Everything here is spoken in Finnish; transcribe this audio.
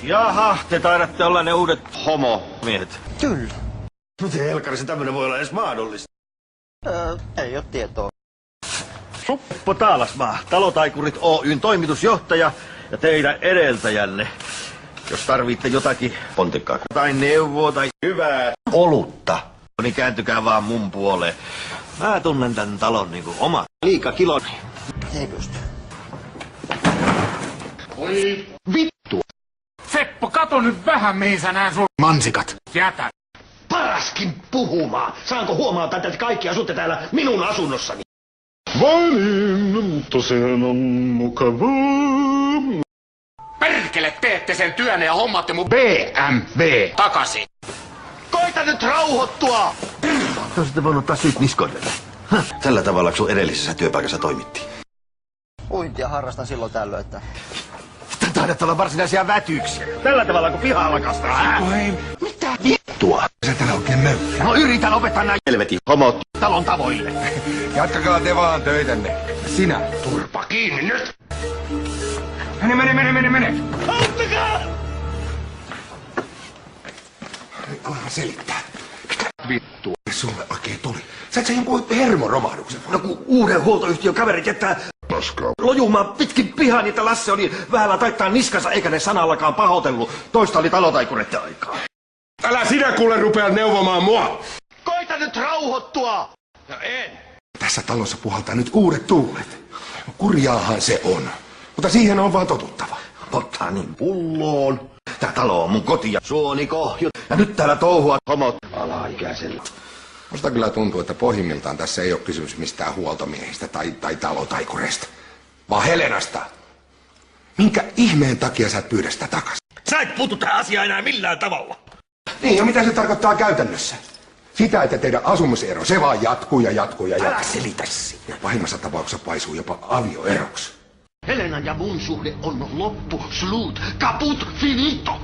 Jaha, te taidatte olla ne uudet homomiehet. Kyllä. Miten helkkarissa tämmönen voi olla edes mahdollista? Ei oo tietoa. Suppo Taalasmaa, Talotaikurit Oyn toimitusjohtaja ja teidän edeltäjänne. Jos tarvitte jotakin pontikkaa tai neuvoa tai hyvää olutta, niin kääntykää vaan mun puoleen. Mä tunnen tän talon niinku oma liikakiloni. Ei pysty. Oi vittu! Seppo, kato nyt vähän mihin sä näen sun mansikat. Jätä. Paraskin puhumaan! Saanko huomata, että te kaikki asutte täällä minun asunnossani? Vai niin, mutta sehän on mukavaa. Perkele, teette sen työn ja hommatte mun BMW takaisin. Koita nyt rauhoittua! Te olisitte voinut ottaa syyt niskoillenne. Tällä tavalla sun edellisessä työpaikassa toimittiin. Uintia harrastan silloin tällöin, että... Taidat olla varsinaisia vätyyksiä. Tällä tavalla kun pihalla kastaa. Mitä vittua? Sä täällä oikein möykkä. No yritän opettaa nää helvetin homot talon tavoille. Jatkakaa te vaan töitänne. Sinä. Turpa kiinni nyt! Mene. Auttakaa! Alahan selittää. Mitä vittua sulle oikein tuli? Sä et sä jonkun hermoromahduksen? No kun uuden huoltoyhtiön kaverit jättää lojumaan pitkin pihaa, niin että Lasse oli vähällä taittaa niskansa eikä ne sanallakaan pahoitellut. Toista oli Talotaikureiden aikaa. Älä sinä kuule rupea neuvomaan mua! Koita nyt rauhoittua! No en. Tässä talossa puhaltaa nyt uudet tuulet. Kurjaahan se on. Mutta siihen on vaan totuttava. Ottaa niin pulloon. Tää talo on mun koti ja suonikohjut. Ja nyt täällä touhua homot alaikäisellä. Musta kyllä tuntuu, että pohjimmiltaan tässä ei ole kysymys mistään huoltomiehistä tai talotaikureista. Vaan Helenasta. Minkä ihmeen takia sä et pyydä sitä takas? Sä et puutu tähän asiaan enää millään tavalla. Niin, ja mitä se tarkoittaa käytännössä? Sitä, että teidän asumisero, se vaan jatkuu. Älä selitä sitä. Pahimmassa tapauksessa paisuu jopa avioeroksi. Helena ja mun suhde on loppu, slut, kaput, finito.